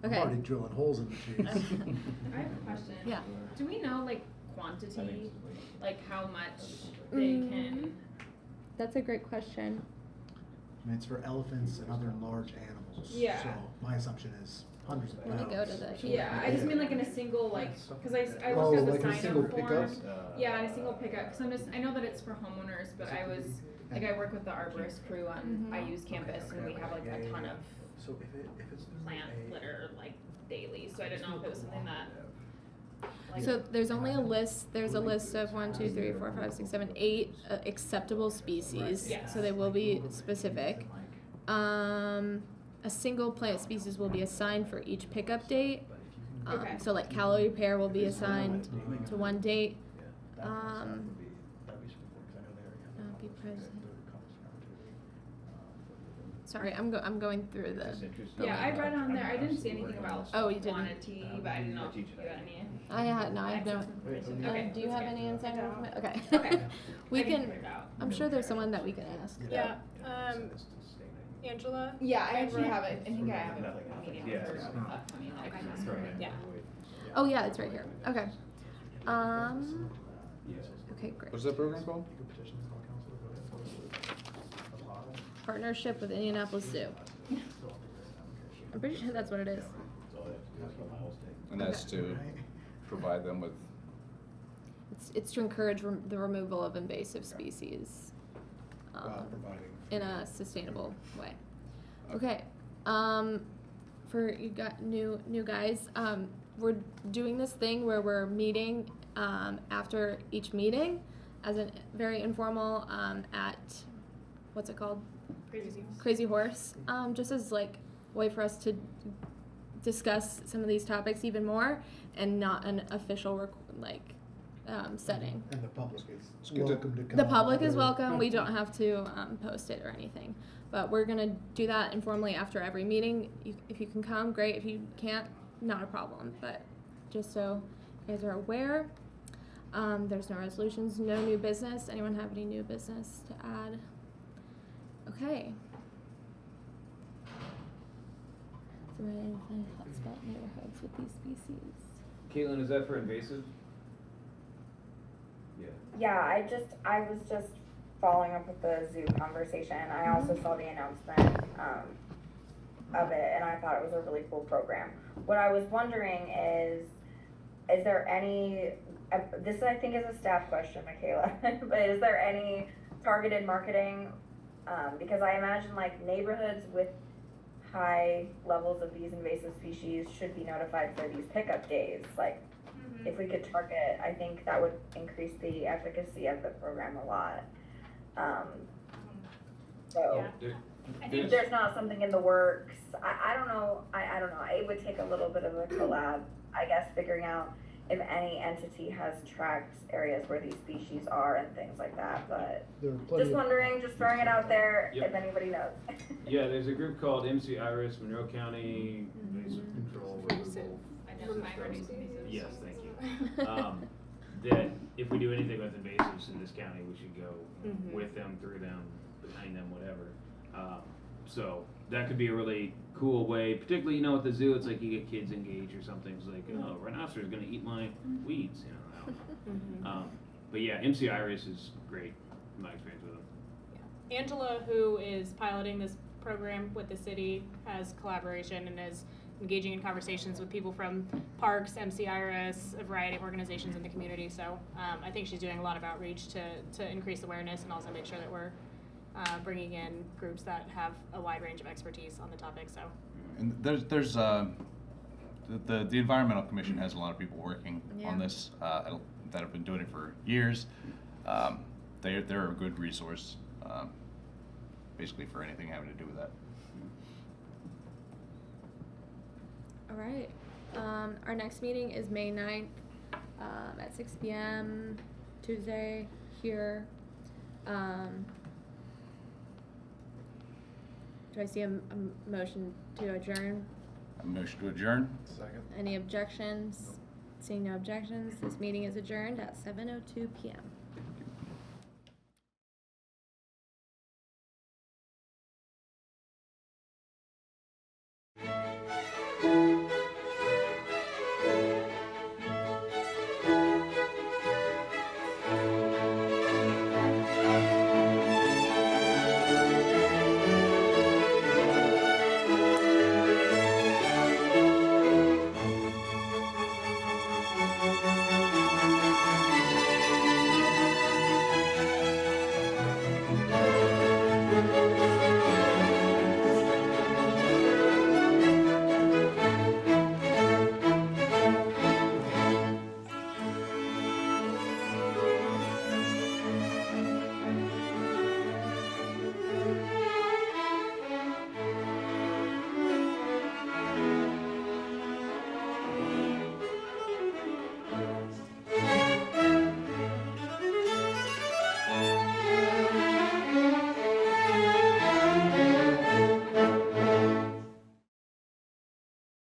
I'm Okay. already drilling holes in the trees. I have a question. Yeah. Do we know like quantity, like how much they can? That's a great question. I mean, it's for elephants and other large animals. Yeah. So my assumption is hundreds of Let me pounds. go to the- Yeah, I just mean like in a single like, cause I Oh, looked at the like a sign single up form. pickup? Yeah, in a single pickup, cause I know that it's for homeowners, but I work with the arborist crew on IU's campus and we have like a ton of So if it's plant litter like daily, so I didn't know if it was something that. Like, So there's only a list, there's a list of 1, 2, 3, 4, 5, 6, 7, 8 acceptable species. Right. So they will be specific. A single plant species will be assigned for each pickup date. Okay. So like calorie pear will be assigned to one date. Be present. Sorry, I'm going through the. Yeah, I read on there, I didn't see anything about Oh, you didn't? quantity, but I didn't know if you had any. I have no. Okay, Do you that's have okay. any insight on it? Okay. Okay. We I can can. figure it out. I'm sure there's someone that we can ask. Yeah, Angela? Yeah, I actually Right. have it, I think I have it for like a meeting Yeah. for upcoming, that I can ask her. Yeah. Oh yeah, it's right here. Okay. Okay, great. What's that program called? Partnership with Indianapolis Zoo. I'm pretty sure that's what it is. And that's to provide them with, It's to encourage the removal of invasive species in a sustainable way. Okay. For you got new guys, we're doing this thing where we're meeting after each meeting as a very informal at what's it called? Crazy Horse. Just as like a way for us to discuss some of these topics even more and not an official setting. And the public is good to- welcome to come. The public is welcome. We don't have to post it or anything. But we're going to do that informally after every meeting. If you can come, great. If you can't, not a problem. But just so you guys are aware, there's no resolutions, no new business. Anyone have any new business to add? Okay. So we're going to find hotspot neighborhoods with these species. Caitlin, is that for invasive? Yeah. Yeah, I was just following up with the zoo conversation. I also saw the announcement of it, and I thought it was a really cool program. What I was wondering is there any, this I think is a staff question, Michaela, but is there any targeted marketing? Because I imagine like neighborhoods with high levels of these invasive species should be notified for these pickup days. Like, if we could target, I think that would increase the efficacy of the program a lot. So, if there's not something in the works, I don't know, I don't know, it would take a little bit of a collab, I guess, figuring out if any entity has tracked areas where these species are and things like that, but There are plenty just of- wondering, just throwing it out there, Yep. if anybody knows. Yeah, there's a group called MC Iris, Monroe County Invasive Control Removal. Identify and reduce invasives. Yes, thank you. That if we do anything with invasives in this county, we should go Mhm. with them, through them, behind them, whatever. So that could be a really cool way, particularly, you know, at the zoo, it's like you get kids engaged or something. It's like, oh, rhinoceros is gonna eat my weeds, you know. I don't know. Mhm. But yeah, MC Iris is great, in my experience with them. Yeah. Angela, who is piloting this program with the city, has collaboration and is engaging in conversations with people from parks, MCIRS, a variety of organizations in the community. So I think she's doing a lot of outreach to increase awareness and also make sure that we're bringing in groups that have a wide range of expertise on the topic. So. And there's the Environmental Commission has a lot of people working Yeah. on this that have been doing it for years. They're a good resource, basically for anything having to do with that. All right. Our next meeting is May 9th at 6 p.m. Tuesday here. Do I see a motion to adjourn? A motion to adjourn? Second. Any objections? Seeing no objections, this meeting is adjourned at 7:02 p.m.